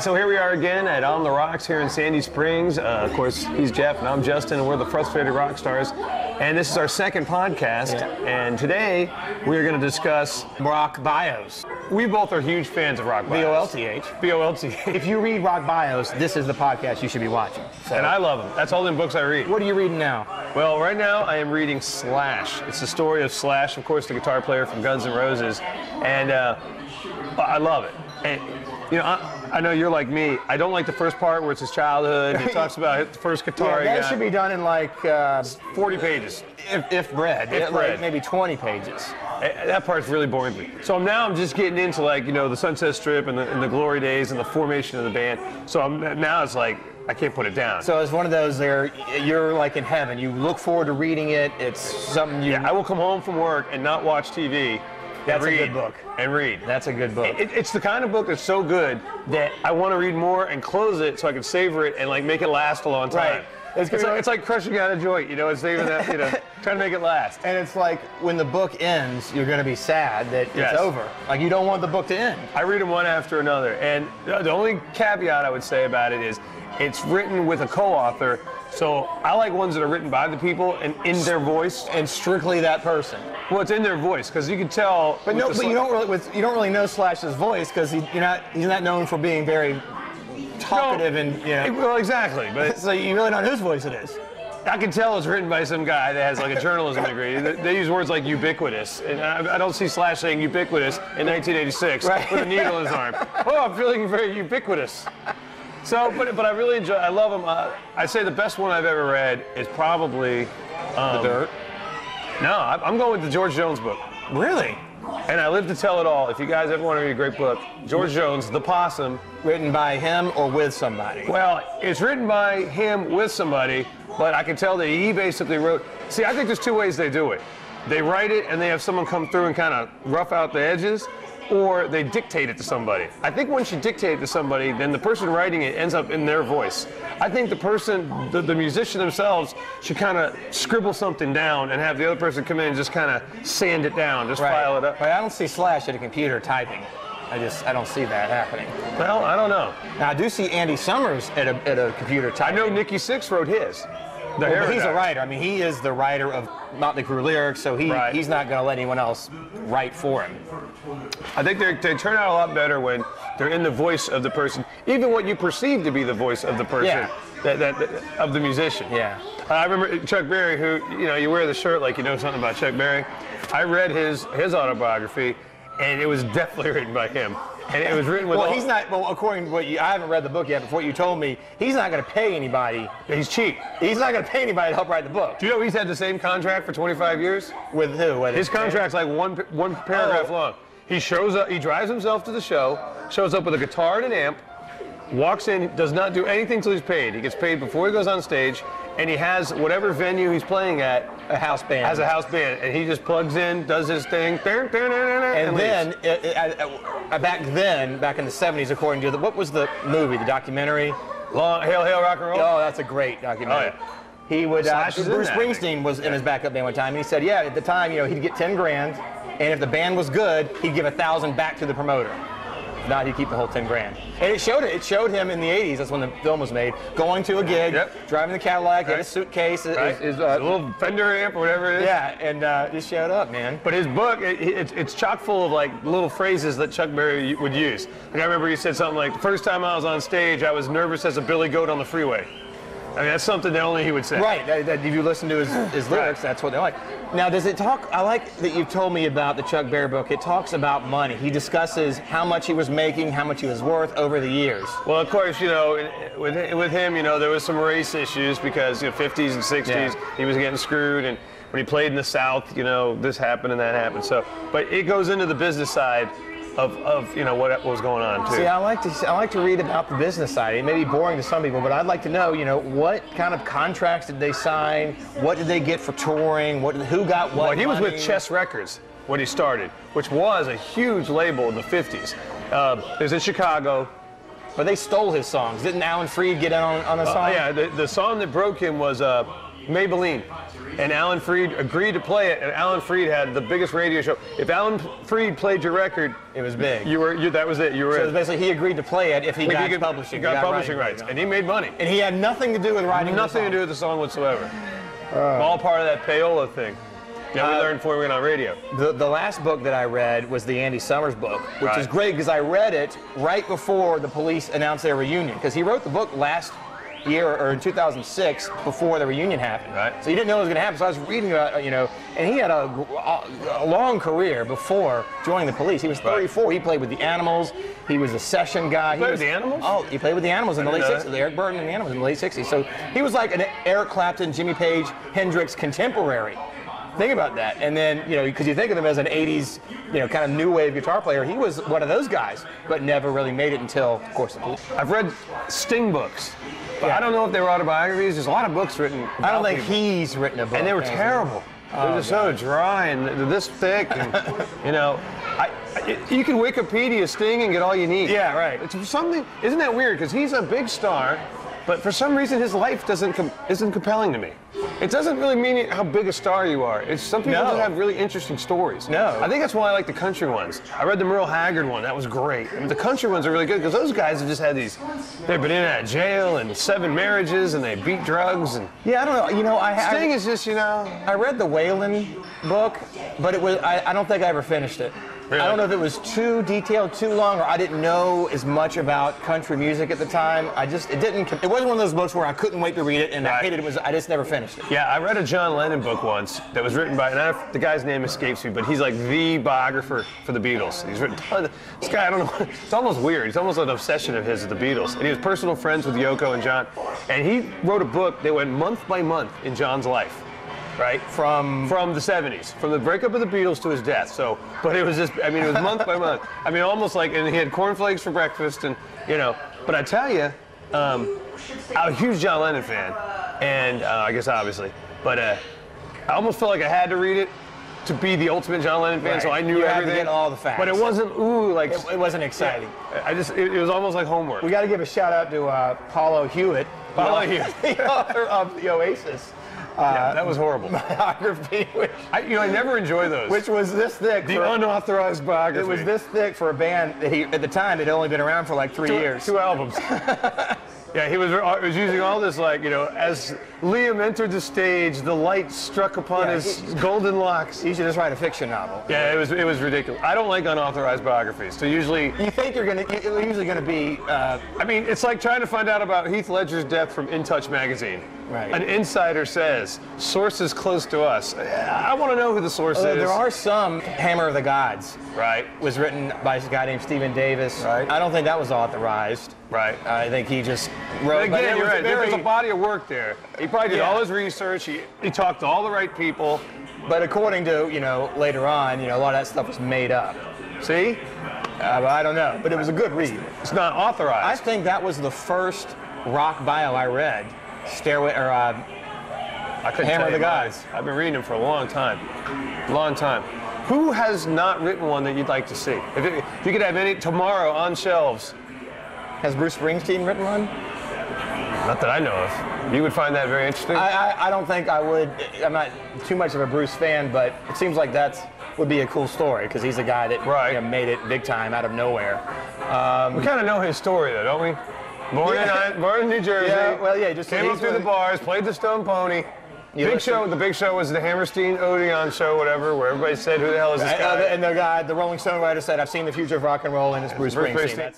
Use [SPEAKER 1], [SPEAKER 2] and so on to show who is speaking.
[SPEAKER 1] So here we are again at On the Rocks here in Sandy Springs. Of course, he's Jeff and I'm Justin, and we're the Frustrated Rockstars. And this is our second podcast.
[SPEAKER 2] Yeah.
[SPEAKER 1] And today we are going to discuss
[SPEAKER 2] rock bios.
[SPEAKER 1] We both are huge fans of rock bios.
[SPEAKER 2] B-O-L-T-H.
[SPEAKER 1] B-O-L-T-H.
[SPEAKER 2] If you read rock bios, this is the podcast you should be watching. So.
[SPEAKER 1] And I love them. That's all the books I read.
[SPEAKER 2] What are you reading now?
[SPEAKER 1] Well, right now I am reading Slash. It's the story of Slash, of course, the guitar player from Guns N' Roses. And I love it. And, you know, I know you're like me. I don't like the first part where it's his childhood. It talks about the first guitar he got.
[SPEAKER 2] That should be done in like
[SPEAKER 1] 40 pages.
[SPEAKER 2] If read. Like maybe 20 pages.
[SPEAKER 1] That part's really boring to me. So now I'm just getting into, like, you know, the Sunset Strip and the glory days and the formation of the band. So now it's like I can't put it down.
[SPEAKER 2] So it's one of those there, you're like in heaven. You look forward to reading it. It's something you...
[SPEAKER 1] Yeah, I will come home from work and not watch TV.
[SPEAKER 2] That's a good book.
[SPEAKER 1] And read.
[SPEAKER 2] That's a good book.
[SPEAKER 1] It's the kind of book that's so good that I want to read more and close it so I can savor it and, like, make it last a long time.
[SPEAKER 2] Right.
[SPEAKER 1] It's like crushing out a joint, you know, and saving that, you know, trying to make it last.
[SPEAKER 2] And it's like when the book ends, you're going to be sad that it's over. Like, you don't want the book to end.
[SPEAKER 1] I read them one after another. And the only caveat I would say about it is it's written with a co-author. So I like ones that are written by the people and in their voice.
[SPEAKER 2] And strictly that person.
[SPEAKER 1] Well, it's in their voice because you can tell.
[SPEAKER 2] But you don't really know Slash's voice because he's not known for being very talkative and
[SPEAKER 1] Well, exactly. But
[SPEAKER 2] so you really don't know whose voice it is.
[SPEAKER 1] I can tell it's written by some guy that has, like, a journalism degree. They use words like ubiquitous, and I don't see Slash saying ubiquitous in 1986 with a needle in his arm. Oh, I'm feeling very ubiquitous. So, but I really enjoy. I love them. I'd say the best one I've ever read is probably
[SPEAKER 2] The Dirt.
[SPEAKER 1] No, I'm going with the George Jones book.
[SPEAKER 2] Really?
[SPEAKER 1] And I Live to Tell It All. If you guys ever want to read a great book, George Jones, The Possum.
[SPEAKER 2] Written by him or with somebody?
[SPEAKER 1] Well, it's written by him with somebody, but I can tell that he basically wrote. See, I think there's two ways they do it. They write it and they have someone come through and kind of rough out the edges, or they dictate it to somebody. I think once you dictate it to somebody, then the person writing it ends up in their voice. I think the person, the musician themselves, should kind of scribble something down and have the other person come in and just kind of sand it down, just file it up.
[SPEAKER 2] But I don't see Slash at a computer typing. I don't see that happening.
[SPEAKER 1] Well, I don't know.
[SPEAKER 2] Now I do see Andy Summers at a computer typing.
[SPEAKER 1] I know Nikki Sixx wrote his.
[SPEAKER 2] But he's a writer. I mean, he is the writer of Motley Crue lyrics, so he's not going to let anyone else write for him.
[SPEAKER 1] I think they turn out a lot better when they're in the voice of the person, even what you perceive to be the voice of the person, of the musician.
[SPEAKER 2] Yeah.
[SPEAKER 1] I remember Chuck Berry, who, you know, you wear the shirt like you know something about Chuck Berry. I read his autobiography, and it was definitely written by him. And it was written with.
[SPEAKER 2] Well, he's not. Well, according to what I haven't read the book yet. But what you told me, he's not going to pay anybody.
[SPEAKER 1] He's cheap.
[SPEAKER 2] He's not going to pay anybody to help write the book.
[SPEAKER 1] Do you know he's had the same contract for 25 years?
[SPEAKER 2] With who?
[SPEAKER 1] His contract's like one paragraph long. He shows up. He drives himself to the show. Shows up with a guitar and an amp. Walks in. Does not do anything till he's paid. He gets paid before he goes on stage. And he has whatever venue he's playing at.
[SPEAKER 2] A house band.
[SPEAKER 1] Has a house band, and he just plugs in, does his thing, and
[SPEAKER 2] then back in the 70s, according to what was the movie, the documentary?
[SPEAKER 1] Hail, Hail, Rock and Roll.
[SPEAKER 2] Oh, that's a great documentary.
[SPEAKER 1] Oh, yeah.
[SPEAKER 2] He would. Bruce Springsteen was in his backup band one time, and he said, yeah, at the time, you know, he'd get 10 grand, and if the band was good, he'd give 1,000 back to the promoter. If not, he'd keep the whole 10 grand. And it showed him in the 80s. That's when the film was made. Going to a gig, driving the Cadillac, had a suitcase, his
[SPEAKER 1] a little Fender amp or whatever it is.
[SPEAKER 2] Yeah, and just showed up, man.
[SPEAKER 1] But his book, it's chock full of, like, little phrases that Chuck Berry would use. Like, I remember he said something like, "The first time I was on stage, I was nervous as a billy goat on the freeway." I mean, that's something that only he would say.
[SPEAKER 2] Right. That if you listen to his lyrics, that's what they're like. Now, does it talk? I like that you told me about the Chuck Berry book. It talks about money. He discusses how much he was making, how much he was worth over the years.
[SPEAKER 1] Well, of course, you know, with him, you know, there was some race issues because, you know, 50s and 60s, he was getting screwed, and when he played in the South, you know, this happened and that happened. So, but it goes into the business side of you know what was going on too.
[SPEAKER 2] See, I like to read about the business side. It may be boring to some people, but I'd like to know, you know, what kind of contracts did they sign? What did they get for touring? Who got what?
[SPEAKER 1] Well, he was with Chess Records when he started, which was a huge label in the 50s. It was in Chicago.
[SPEAKER 2] But they stole his songs. Didn't Alan Freed get in on a song?
[SPEAKER 1] Yeah, the song that broke him was Maybelline. And Alan Freed agreed to play it, and Alan Freed had the biggest radio show. If Alan Freed played your record,
[SPEAKER 2] it was big.
[SPEAKER 1] That was it. You were
[SPEAKER 2] so
[SPEAKER 1] in.
[SPEAKER 2] it was basically he agreed to play it if he got publishing.
[SPEAKER 1] He got publishing rights, and he made money.
[SPEAKER 2] And he had nothing to do with writing.
[SPEAKER 1] Nothing to do with the song whatsoever. All part of that payola thing. Yeah, we learned before we went on radio.
[SPEAKER 2] The last book that I read was the Andy Summers book, which is great because I read it right before the Police announced their reunion. Because he wrote the book last year, or in 2006, before the reunion happened.
[SPEAKER 1] Right.
[SPEAKER 2] So he didn't know it was going to happen. So I was reading about, and he had a long career before joining the Police. He was 34. He played with the Animals. He was a session guy.
[SPEAKER 1] He played with the Animals?
[SPEAKER 2] Oh, he played with the Animals in the late 60s. Eric Burden and the Animals in the late 60s. So he was like an Eric Clapton, Jimmy Page, Hendrix contemporary. Think about that. And then, because you think of him as an 80s, kind of new wave guitar player, he was one of those guys, but never really made it until, of course, the Police.
[SPEAKER 1] I've read Sting books, but I don't know if they were autobiographies. There's a lot of books written.
[SPEAKER 2] I don't think he's written a book.
[SPEAKER 1] And they were terrible. They're just so dry and they're this thick. And, you can Wikipedia Sting and get all you need.
[SPEAKER 2] Yeah, right.
[SPEAKER 1] It's something. Isn't that weird? Because he's a big star, but for some reason his life isn't compelling to me. It doesn't really mean how big a star you are. It's some people just have really interesting stories.
[SPEAKER 2] No.
[SPEAKER 1] I think that's why I like the country ones. I read the Merle Haggard one. That was great. I mean, the country ones are really good because those guys have just had they've been in and out of jail and 7 marriages and they beat drugs and.
[SPEAKER 2] Yeah, I don't know.
[SPEAKER 1] Sting is just,
[SPEAKER 2] I read the Waylon book, but it was I don't think I ever finished it.
[SPEAKER 1] Really?
[SPEAKER 2] I don't know if it was too detailed, too long, or I didn't know as much about country music at the time. It wasn't one of those books where I couldn't wait to read it and I hated it. I just never finished it.
[SPEAKER 1] Yeah, I read a John Lennon book once that was written by, the guy's name escapes me, but he's like the biographer for the Beatles. He's written this guy, I don't know, it's almost weird. It's almost an obsession of his with the Beatles. And he was personal friends with Yoko and John. And he wrote a book that went month by month in John's life. Right? From the 70s, from the breakup of the Beatles to his death. So, but it was just, it was month by month. almost like, and he had cornflakes for breakfast and, But I tell you, I'm a huge John Lennon fan, and I guess obviously, but I almost felt like I had to read it to be the ultimate John Lennon fan, so I knew everything.
[SPEAKER 2] Had to get all the facts.
[SPEAKER 1] But it wasn't,
[SPEAKER 2] it wasn't exciting.
[SPEAKER 1] It was almost like homework.
[SPEAKER 2] We got to give a shout out to Paulo Hewitt, the author of The Oasis.
[SPEAKER 1] That was horrible.
[SPEAKER 2] Biography, which
[SPEAKER 1] I never enjoy those.
[SPEAKER 2] Which was this thick.
[SPEAKER 1] The unauthorized biography.
[SPEAKER 2] It was this thick for a band that at the time, had only been around for like 3 years.
[SPEAKER 1] 2 albums. Yeah, he was using all this as Liam entered the stage, the light struck upon his golden locks.
[SPEAKER 2] He should just write a fiction novel.
[SPEAKER 1] Yeah, it was ridiculous. I don't like unauthorized biographies. So usually,
[SPEAKER 2] you think you're usually gonna be.
[SPEAKER 1] It's like trying to find out about Heath Ledger's death from In Touch magazine.
[SPEAKER 2] Right.
[SPEAKER 1] An insider says, sources close to us. I want to know who the source is.
[SPEAKER 2] There are some. Hammer of the Gods.
[SPEAKER 1] Right.
[SPEAKER 2] Was written by a guy named Stephen Davis.
[SPEAKER 1] Right.
[SPEAKER 2] I don't think that was authorized.
[SPEAKER 1] Right.
[SPEAKER 2] I think he just wrote.
[SPEAKER 1] But again, you're right. There was a body of work there. He probably did all his research. He talked to all the right people.
[SPEAKER 2] But according to, later on, a lot of that stuff was made up.
[SPEAKER 1] See?
[SPEAKER 2] I don't know. But it was a good read.
[SPEAKER 1] It's not authorized.
[SPEAKER 2] I think that was the first rock bio I read. Hammer of the Gods.
[SPEAKER 1] I've been reading them for a long time. Long time. Who has not written one that you'd like to see? If you could have any tomorrow on shelves.
[SPEAKER 2] Has Bruce Springsteen written one?
[SPEAKER 1] Not that I know of. You would find that very interesting?
[SPEAKER 2] I don't think I would. I'm not too much of a Bruce fan, but it seems like would be a cool story because he's a guy that made it big time out of nowhere.
[SPEAKER 1] We kind of know his story, though, don't we? Born in New Jersey.
[SPEAKER 2] Yeah, well, just
[SPEAKER 1] came up through the bars, played the Stone Pony. The big show was the Hammerstein Odeon show, whatever, where everybody said, "Who the hell is this guy?"
[SPEAKER 2] And the Rolling Stone writer said, "I've seen the future of rock and roll, and it's Bruce Springsteen."